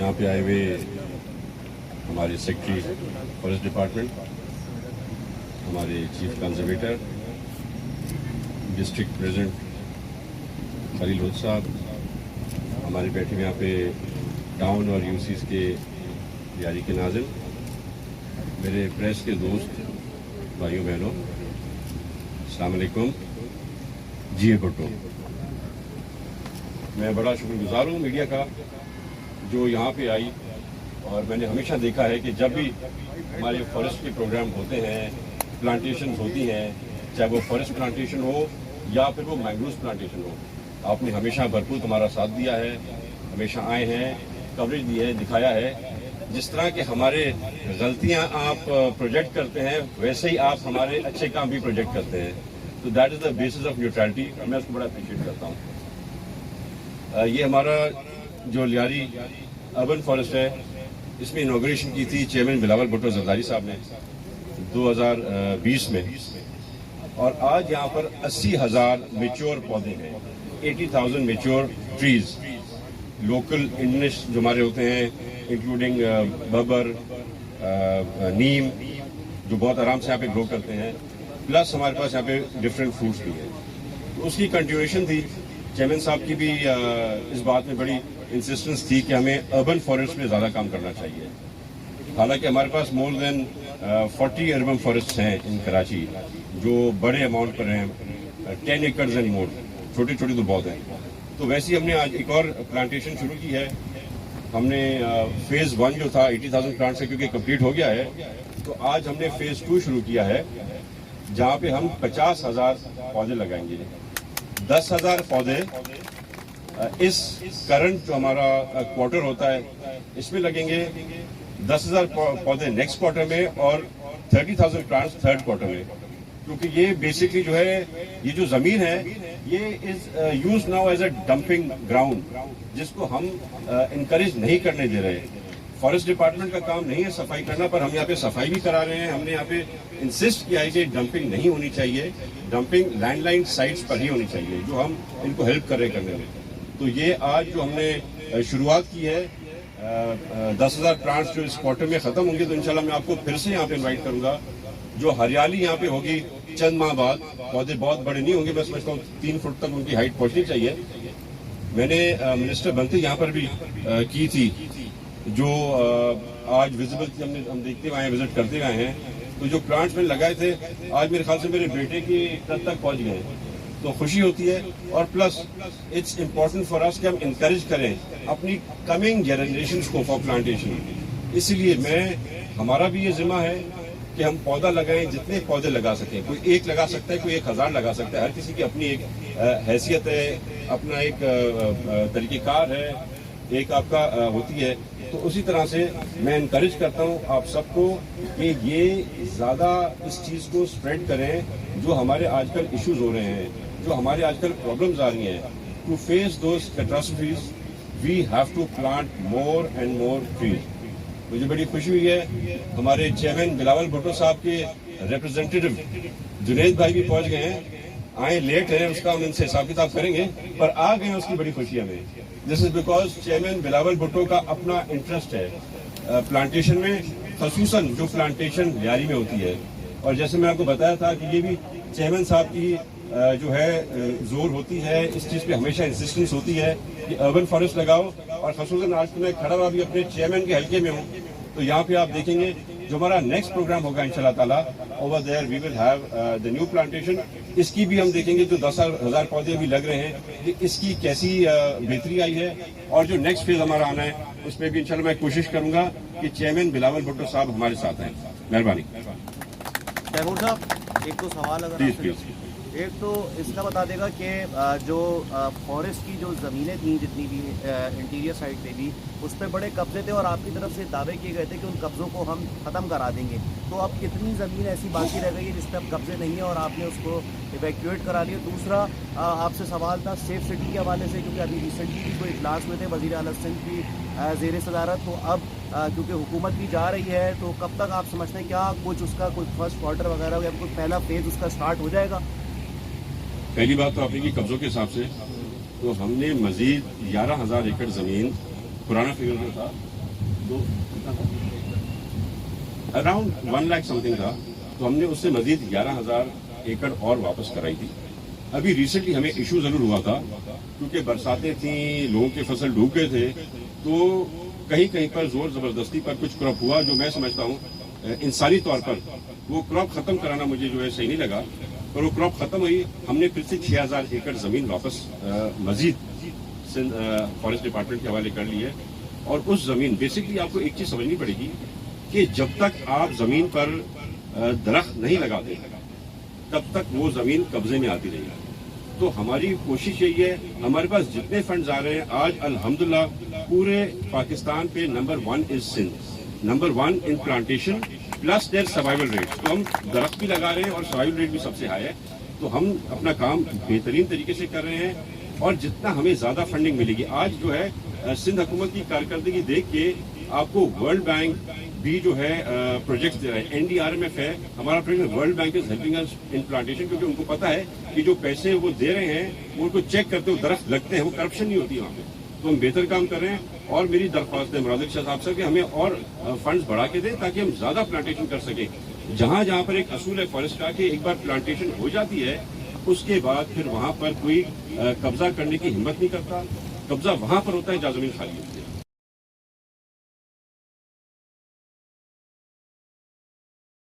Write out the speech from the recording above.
यहाँ पे आए हुए हमारे सेक्रेटरी फॉरेस्ट डिपार्टमेंट, हमारे chief conservator, district president Khalil हुद साहब, हमारे बैठे हुए यहाँ पे टाउन और यूसीज के यारी के नाज़िम, मेरे प्रेस के दोस्त भाइयों बहनों, अस्सलाम वालेकुम। जी भुट्टो, मैं बड़ा शुक्रगुजार हूँ मीडिया का जो यहाँ पे आई, और मैंने हमेशा देखा है कि जब भी हमारे फॉरेस्ट के प्रोग्राम होते हैं, प्लांटेशन होती हैं, चाहे वो फॉरेस्ट प्लांटेशन हो या फिर वो मैंग्रोव प्लांटेशन हो, आपने हमेशा भरपूर हमारा साथ दिया है, हमेशा आए हैं, कवरेज दी है, दिखाया है। जिस तरह के हमारे गलतियाँ आप प्रोजेक्ट करते हैं, वैसे ही आप हमारे अच्छे काम भी प्रोजेक्ट करते हैं। तो that is the basis of neutrality, मैं उसको बड़ा अप्रिशिएट करता हूँ। ये हमारा जो लियारी अर्बन फॉरेस्ट है, इसमें इनॉग्रेशन की थी चेयरमैन बिलावल भुट्टो जरदारी साहब ने 2020 में, और आज यहाँ पर 80,000 मेच्योर पौधे हैं, 80,000 मेच्योर ट्रीज, लोकल इंडिजिनस जो हमारे होते हैं, इंक्लूडिंग बबर, नीम, जो बहुत आराम से यहाँ पे ग्रो करते हैं, प्लस हमारे पास यहाँ पे डिफरेंट फ्रूट्स भी हैं। तो उसकी कंटिन्यूएशन थी। चेयरमैन साहब की भी इस बात में बड़ी इंसिस्टेंस थी कि हमें अर्बन फॉरेस्ट में ज़्यादा काम करना चाहिए। हालांकि हमारे पास मोर देन 40 अर्बन फॉरेस्ट हैं इन कराची, जो बड़े अमाउंट पर हैं, 10 एकड़्स एंड मोर, छोटे छोटे तो बहुत हैं। तो वैसे ही हमने आज एक और प्लांटेशन शुरू की है। हमने फेज़ 1 जो था 80,000 प्लांट से क्योंकि कंप्लीट हो गया है, तो आज हमने फेज़ 2 शुरू किया है, जहाँ पे हम 50,000 पौधे लगाएंगे। 10,000 पौधे इस करंट जो हमारा क्वार्टर होता है इसमें लगेंगे, 10,000 पौधे नेक्स्ट क्वार्टर में, और 30,000 प्लांट्स थर्ड क्वार्टर में। क्योंकि ये बेसिकली जो है, ये जो जमीन है, ये is use now as a dumping ground, जिसको हम इनकरेज नहीं करने दे रहे। फॉरेस्ट डिपार्टमेंट का काम नहीं है सफाई करना, पर हम यहाँ पे सफाई भी करा रहे हैं। हमने यहाँ पे इंसिस्ट किया है कि डंपिंग नहीं होनी चाहिए, डंपिंग लैंडलाइन साइट्स पर ही होनी चाहिए, जो हम इनको हेल्प कर रहे करने में। तो ये आज जो हमने शुरुआत की है, 10,000 प्लांट्स जो इस क्वार्टर में खत्म होंगे, तो इंशाल्लाह मैं आपको फिर से यहाँ पे इन्वाइट करूंगा। जो हरियाली यहाँ पे होगी चंद माह बाद, पौधे बहुत बड़े नहीं होंगे, मैं समझता हूँ 3 फुट तक उनकी हाइट पहुंचनी चाहिए। मैंने मिनिस्टर बनते यहाँ पर भी की थी, जो आज विजिबल थी, हम देखते हुए आए, विजिट करते हुए आए हैं। तो जो प्लांट्स मैंने लगाए थे, आज मेरे ख्याल से मेरे बेटे की तक पहुंच गए हैं, तो खुशी होती है। और plus it's important for us कि हम इंकरेज करें अपनी कमिंग जनरेशंस को फॉर प्लांटेशन। इसीलिए हमारा भी ये जिम्मा है कि हम पौधा लगाएं, जितने पौधे लगा सकें। कोई एक लगा सकता है, कोई 1,000 लगा सकता है, हर किसी की अपनी एक हैसियत है, अपना एक तरीक़ेकार है, एक आपका होती है। तो उसी तरह से मैं इनकरेज करता हूँ आप सबको कि ये ज़्यादा इस चीज़ को स्प्रेड करें, जो हमारे आजकल इश्यूज हो रहे हैं, जो हमारे आजकल प्रॉब्लम्स आ रही हैं। To face those catastrophes we have to plant more and more trees. मुझे बड़ी खुशी हुई है, हमारे चेयरमैन बिलावल भुट्टो साहब के रिप्रेजेंटेटिव जुनेद भाई भी पहुंच गए हैं। आए लेट हैं, उसका हम इनसे हिसाब किताब करेंगे, पर आ गए हैं, उसकी बड़ी खुशी हमें। This is because chairman Bilawal Bhutto का अपना इंटरेस्ट है प्लांटेशन में, खसूसन जो प्लांटेशन लियारी में होती है। और जैसे मैं आपको बताया था कि ये भी चेयरमैन साहब की जो है जोर होती है, इस चीज़ पे हमेशा इंसिस्टेंस होती है कि अर्बन फॉरेस्ट लगाओ। और खसूसन आज तो मैं खड़ा हुआ भी अपने चेयरमैन के हल्के में हूँ, तो यहाँ पे आप देखेंगे जो हमारा नेक्स्ट प्रोग्राम होगा इंशाल्लाह ताला, over there we will have the new plantation. इसकी भी हम देखेंगे, जो 10,000 पौधे अभी लग रहे हैं, कि इसकी कैसी बेहतरी आई है। और जो नेक्स्ट फेज हमारा आना है, उसमें भी इंशाल्लाह मैं कोशिश करूंगा कि चेयरमैन बिलावल भुट्टो साहब हमारे साथ हैं। मेहरबानी। तैमूर साहब, एक तो सवाल अगर प्लीज। एक तो इसका बता देगा कि जो फॉरेस्ट की जो ज़मीनें थी, जितनी भी इंटीरियर साइड पे भी, उस पर बड़े कब्जे थे और आपकी तरफ से दावे किए गए थे कि उन कब्ज़ों को हम ख़त्म करा देंगे। तो अब कितनी ज़मीन ऐसी बाकी रह गई है जिस पर अब कब्जे नहीं है और आपने उसको इवैक्यूएट करा लिया? दूसरा आपसे सवाल था सेफ सिटी के हवाले से, क्योंकि अभी रिसेंटली भी कोई इजलास में थे वज़ीर आला सिंध की ज़ेर सदारत, तो अब क्योंकि हुकूमत भी जा रही है, तो कब तक आप समझते हैं, क्या कुछ उसका कोई फर्स्ट क्वार्टर वगैरह या कोई पहला फेज़ उसका स्टार्ट हो जाएगा? पहली बात तो आपने की कब्जों के हिसाब से, तो हमने मजीद 11,000 एकड़ ज़मीन, पुराना फिगर जो था अराउंड 1 लाख समथिंग था, तो हमने उससे मजीद 11,000 एकड़ और वापस कराई थी। अभी रिसेंटली हमें इशू जरूर हुआ था, क्योंकि बरसातें थी, लोगों के फसल डूब गए थे, तो कहीं कहीं पर जोर जबरदस्ती पर कुछ क्रॉप हुआ, जो मैं समझता हूँ इंसानी तौर पर वो क्रॉप खत्म कराना मुझे जो है सही नहीं लगा। पर वो क्रॉप खत्म हुई, हमने फिर से 6,000 एकड़ जमीन वापस मजीद फॉरेस्ट डिपार्टमेंट के हवाले कर ली है। और उस जमीन, बेसिकली आपको एक चीज समझनी पड़ेगी कि जब तक आप जमीन पर दरख्त नहीं लगाते तब तक वो जमीन कब्जे में आती रहेगी। तो हमारी कोशिश यही है, हमारे पास जितने फंड्स आ रहे हैं, आज अल्हम्दुलिल्लाह पूरे पाकिस्तान पे number 1 is Sindh, number 1 in plantation plus their survival rate. तो हम दरख्त भी लगा रहे हैं और सर्वाइवल रेट भी सबसे हाई है। तो हम अपना काम बेहतरीन तरीके से कर रहे हैं, और जितना हमें ज्यादा फंडिंग मिलेगी, आज जो है सिंध हुकूमत की कारकर्दगी देख के आपको वर्ल्ड बैंक भी जो है प्रोजेक्ट दे रहा है, NDRMF है हमारा project, world bank is helping us in plantation, क्योंकि उनको पता है कि जो पैसे वो दे रहे हैं वो उनको चेक करते हो, दरख्त लगते हैं, वो करप्शन नहीं होती वहाँ पे। तो हम बेहतर काम कर रहे हैं, और मेरी दरख्वास्त है मुराद शाह साहब से कि हमें और फंड्स बढ़ा के दें ताकि हम ज्यादा प्लांटेशन कर सकें। जहाँ जहाँ पर एक असूल है फॉरेस्ट का कि एक बार प्लांटेशन हो जाती है, उसके बाद फिर वहाँ पर कोई कब्जा करने की हिम्मत नहीं करता। कब्जा वहाँ पर होता है जहाँ जमीन खाली है।